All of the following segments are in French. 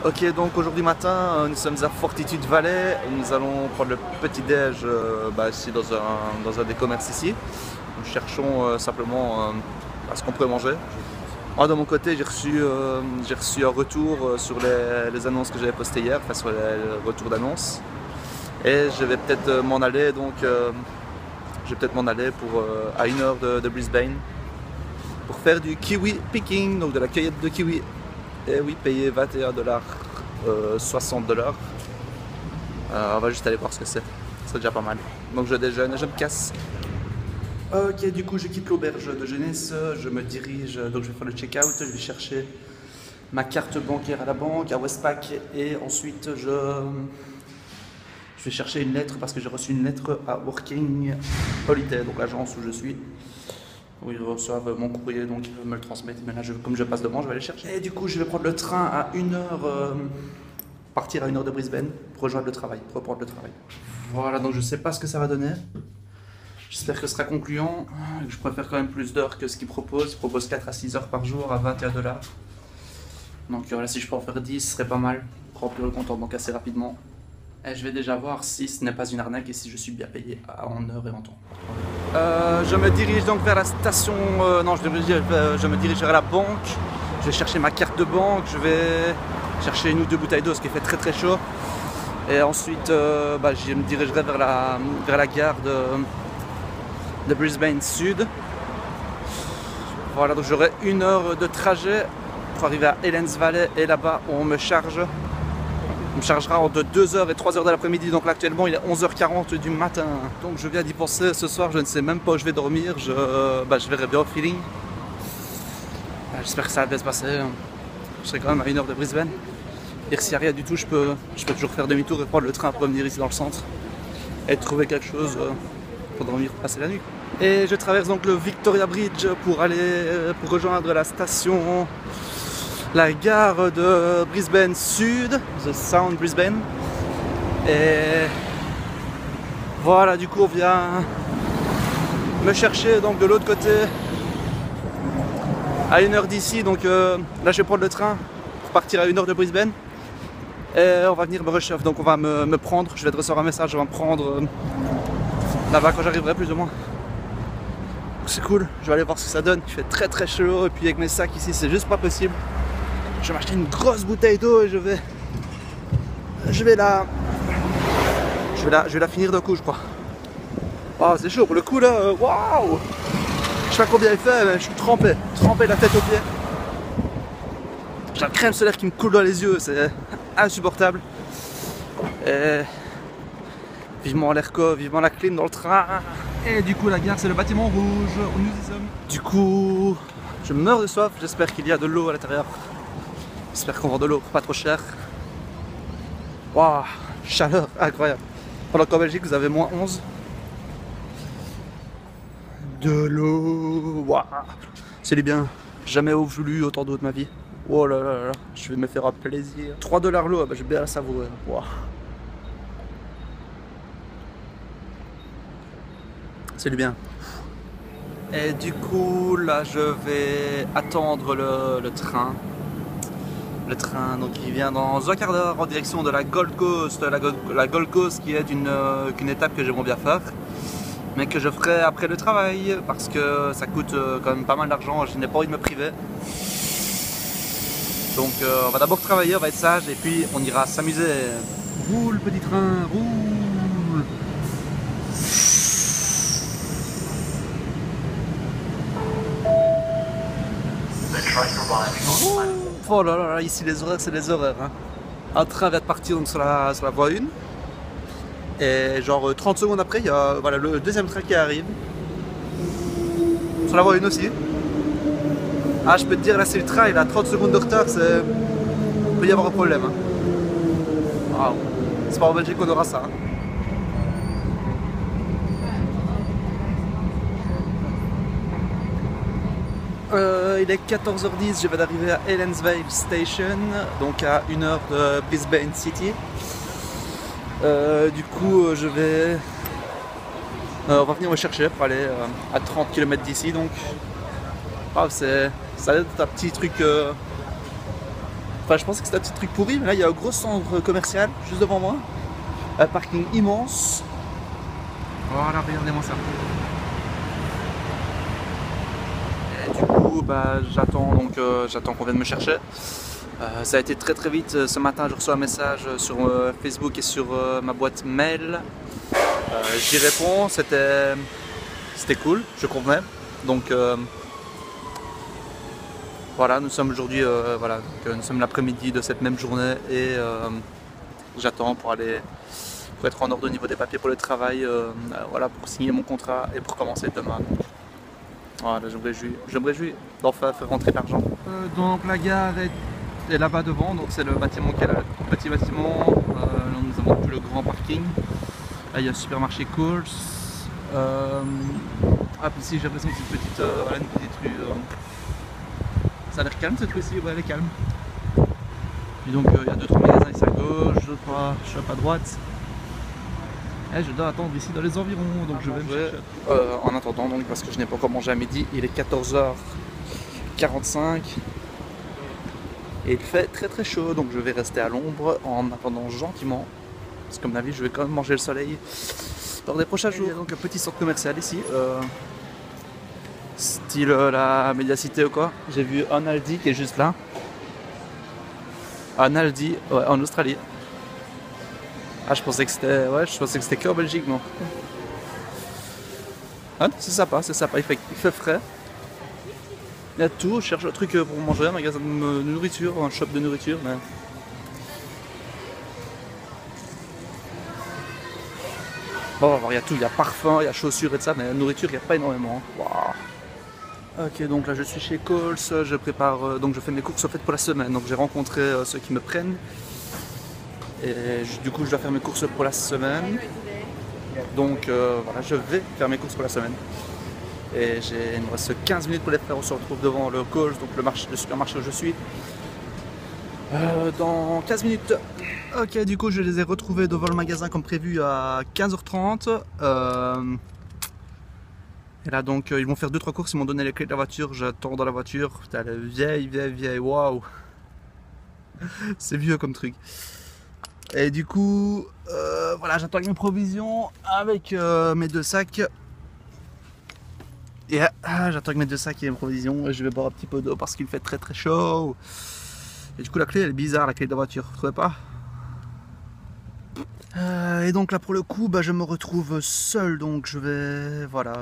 Ok, donc aujourd'hui matin, nous sommes à Fortitude Valley. Nous allons prendre le petit-déj ici dans un des commerces ici. Nous cherchons simplement ce qu'on pourrait manger. Moi, de mon côté, j'ai reçu un retour sur les annonces que j'avais postées hier, enfin sur les retours d'annonces. Et je vais peut-être m'en aller, à 1 heure de Brisbane pour faire du kiwi picking, donc de la cueillette de kiwi. Et oui, payer 21 $, 60 $. On va juste aller voir ce que c'est. C'est déjà pas mal. Donc je déjeune et je me casse. Ok, du coup je quitte l'auberge de jeunesse. Je me dirige, donc je vais faire le check-out. Je vais chercher ma carte bancaire à la banque, à Westpac. Et ensuite je vais chercher une lettre parce que j'ai reçu une lettre à Working Holiday, donc l'agence où je suis. Où ils reçoivent mon courrier, donc ils me le transmettent. Mais là, comme je passe devant, je vais aller chercher. Et du coup, je vais prendre le train à 1 heure, partir à 1 heure de Brisbane pour rejoindre le travail, pour reprendre le travail. Voilà, donc je sais pas ce que ça va donner. J'espère que ce sera concluant. Je préfère quand même plus d'heures que ce qu'ils proposent. Ils proposent 4 à 6 heures par jour à 21 $. Donc voilà, si je peux en faire 10, ce serait pas mal. Remplir le compte en banque assez rapidement. Et je vais déjà voir si ce n'est pas une arnaque et si je suis bien payé en heure et en temps. Je me dirige donc vers la station, je me dirige vers la banque. Je vais chercher ma carte de banque, je vais chercher 1 ou 2 bouteilles d'eau parce qu'il fait très très chaud. Et ensuite, je me dirigerai vers la gare de Brisbane Sud. Voilà, donc j'aurai 1 heure de trajet pour arriver à Helens Valley et là-bas on me charge. On me chargera entre 2h et 3h de l'après-midi, donc là actuellement il est 11h40 du matin. Donc je viens d'y penser, ce soir je ne sais même pas où je vais dormir, je verrai bien au feeling. J'espère que ça va bien se passer. Je serai quand même à 1 heure de Brisbane. Et s'il n'y a rien du tout, je peux toujours faire demi-tour et prendre le train pour revenir ici dans le centre. Et trouver quelque chose pour dormir, passer la nuit. Et je traverse donc le Victoria Bridge pour rejoindre la station, la gare de Brisbane Sud, The Sound Brisbane. Et voilà, du coup on vient me chercher donc de l'autre côté à 1 heure d'ici. Donc là je vais prendre le train pour partir à 1 heure de Brisbane. Et on va venir me rechercher, donc on va me prendre, je vais te recevoir un message, on va me prendre là-bas quand j'arriverai plus ou moins. C'est cool, je vais aller voir ce que ça donne. Il fait très très chaud et puis avec mes sacs ici c'est juste pas possible. Je vais m'acheter une grosse bouteille d'eau et je vais la finir d'un coup, je crois. Waouh, c'est chaud pour le coup là. Waouh, je sais pas combien il fait, mais je suis trempé la tête aux pieds. J'ai la crème solaire qui me coule dans les yeux, c'est insupportable. Et vivement l'airco, vivement la clim dans le train. Et du coup la gare c'est le bâtiment rouge où nous y sommes. Du coup je meurs de soif, j'espère qu'il y a de l'eau à l'intérieur. J'espère qu'on vend de l'eau pas trop cher. Waouh, chaleur incroyable. Pendant qu'en Belgique vous avez -11. De l'eau, waouh, c'est bien. Jamais voulu autant d'eau de ma vie. Oh là là là, je vais me faire un plaisir. 3 $ l'eau, je vais bien la savourer. Waouh. C'est du bien. Et du coup, là, je vais attendre le train. Le train, donc il vient dans un quart d'heure en direction de la Gold Coast. La Gold Coast qui est une étape que j'aimerais bien faire, mais que je ferai après le travail parce que ça coûte quand même pas mal d'argent. Je n'ai pas envie de me priver. Donc on va d'abord travailler, on va être sage et puis on ira s'amuser. Roule petit train, roule. Oh là là, ici les horaires c'est les horaires. Hein. Un train vient de partir donc sur la voie 1. Et genre 30 secondes après, il y a voilà, le deuxième train qui arrive. Sur la voie 1 aussi. Ah, je peux te dire, là c'est le train, il a 30 secondes de retard, il peut y avoir un problème. Hein. Wow. C'est pas en Belgique qu'on aura ça. Hein. Il est 14h10, je vais d'arriver à Helens Valley Station, donc à 1 heure de Brisbane City. Du coup, on va venir me chercher pour aller à 30 km d'ici, donc ça va être un petit truc Enfin, je pensais que c'était un petit truc pourri, mais là, il y a un gros centre commercial juste devant moi. Un parking immense. Voilà, regardez-moi ça. Et du coup, bah, j'attends qu'on vienne me chercher. Ça a été très très vite. Ce matin, je reçois un message sur Facebook et sur ma boîte mail. J'y réponds, c'était cool, je convenais. Donc voilà, nous sommes aujourd'hui, voilà, nous sommes l'après-midi de cette même journée et j'attends pour être en ordre au niveau des papiers pour le travail, voilà, pour signer mon contrat et pour commencer demain. Donc, voilà, je me réjouis d'enfin faire rentrer l'argent. Donc la gare est là-bas devant, donc c'est le bâtiment qui est là, le petit bâtiment. Là, nous avons tout le grand parking. Là, il y a le supermarché Coles. Ici j'ai l'impression que c'est voilà, une petite rue. Ça a l'air calme cette rue-ci, ouais, elle est calme. Puis donc il y a 2-3 magasins ici à gauche, 2-3 shops à droite. Et je dois attendre ici dans les environs, donc je vais me chercher. En attendant, donc, parce que je n'ai pas encore mangé à midi, il est 14h45. Et il fait très très chaud, donc je vais rester à l'ombre en attendant gentiment. Parce que à mon avis, je vais quand même manger le soleil lors des prochains jours. Il y a donc un petit centre commercial ici. Style la Médiacité ou quoi. J'ai vu un Aldi qui est juste là. Un Aldi, ouais, en Australie. Ah, je pensais que c'était qu'en Belgique, non. Ah, c'est sympa, il fait frais. Il y a tout, je cherche un truc pour manger, un magasin de nourriture, un shop de nourriture, mais... Bon, on va voir, il y a tout, il y a parfum, il y a chaussures et tout ça, mais la nourriture, il n'y a pas énormément. Wow. Ok, donc là je suis chez Coles, je prépare, donc je fais mes courses en fait pour la semaine, donc j'ai rencontré ceux qui me prennent. Et du coup je dois faire mes courses pour la semaine. Donc voilà, je vais faire mes courses pour la semaine. Et il me reste 15 minutes pour les faire, on se retrouve devant le Coles, donc le supermarché où je suis. Dans 15 minutes. Ok, du coup je les ai retrouvés devant le magasin comme prévu à 15h30. Et là donc ils vont faire 2-3 courses, ils m'ont donné les clés de la voiture, j'attends dans la voiture. Putain, elle est vieille, waouh. C'est vieux comme truc. Et du coup, voilà, j'attends avec mes provisions, avec mes 2 sacs. Et j'attends avec mes 2 sacs et mes provisions. Je vais boire un petit peu d'eau parce qu'il fait très très chaud. Et du coup la clé elle est bizarre, la clé de la voiture, vous trouvez pas? Et donc là pour le coup bah, je me retrouve seul, donc je vais... Voilà,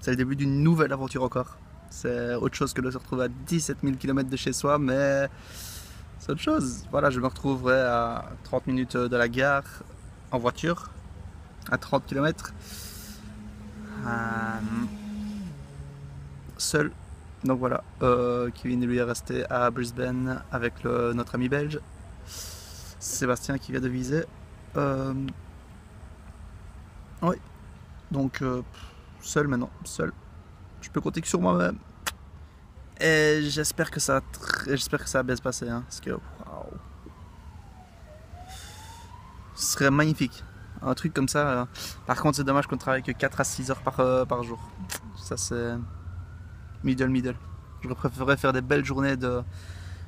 c'est le début d'une nouvelle aventure encore. C'est autre chose que de se retrouver à 17 000 km de chez soi, mais c'est autre chose. Voilà, je me retrouverai à 30 minutes de la gare en voiture, à 30 km. Seul. Donc voilà, Kevin lui est resté à Brisbane avec notre ami belge Sébastien qui vient de viser. Oui, donc seul maintenant, seul. Je peux compter que sur moi-même. Et j'espère que ça va bien se passer, hein, parce que waouh, ce serait magnifique. Un truc comme ça. Par contre, c'est dommage qu'on travaille que 4 à 6 heures par jour. Ça, c'est middle. Je préférerais faire des belles journées de,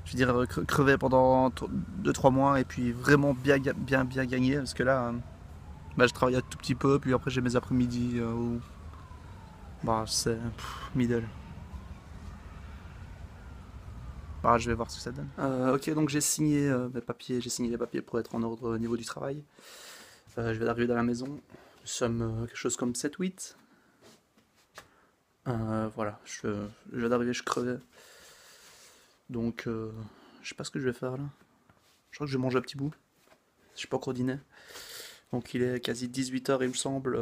je veux dire, crever pendant 2-3 mois et puis vraiment bien gagner. Parce que là, bah, je travaille un tout petit peu, puis après j'ai mes après-midi où bah, c'est middle. Bah, je vais voir ce que ça donne. Ok, donc j'ai signé mes papiers, j'ai signé les papiers pour être en ordre au niveau du travail. Je vais arriver dans la maison. Nous sommes quelque chose comme 7-8. Voilà, je viens d'arriver, je crevais. Donc, je sais pas ce que je vais faire là. Je crois que je vais manger un petit bout. Je suis pas encore dîné. Donc, il est quasi 18h, il me semble.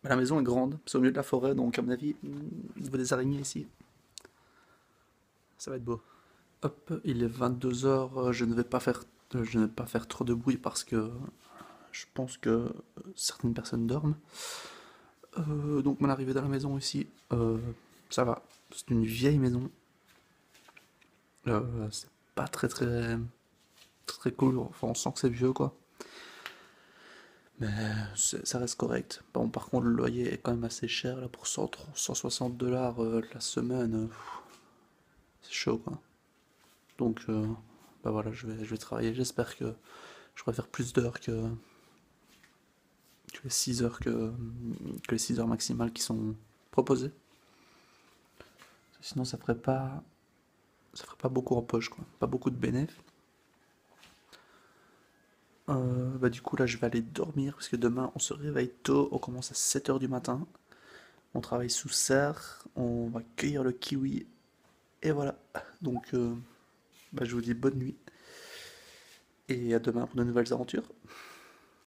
La maison est grande, c'est au milieu de la forêt, donc à mon avis, il y a des araignées ici. Ça va être beau. Hop, il est 22h, je ne vais pas faire trop de bruit parce que je pense que certaines personnes dorment. Donc mon arrivée dans la maison ici, ça va, c'est une vieille maison. C'est pas très cool, enfin on sent que c'est vieux quoi. Mais ça reste correct. Bon, par contre le loyer est quand même assez cher là pour 160 $ la semaine. C'est chaud quoi. Donc bah voilà, je vais travailler. J'espère que je pourrai faire plus d'heures que les 6 heures que les 6 heures maximales qui sont proposées. Sinon ça ferait pas beaucoup en poche quoi, pas beaucoup de bénéfices. Bah du coup là je vais aller dormir parce que demain on se réveille tôt, on commence à 7 heures du matin, on travaille sous serre, on va cueillir le kiwi et voilà. Donc bah, je vous dis bonne nuit et à demain pour de nouvelles aventures.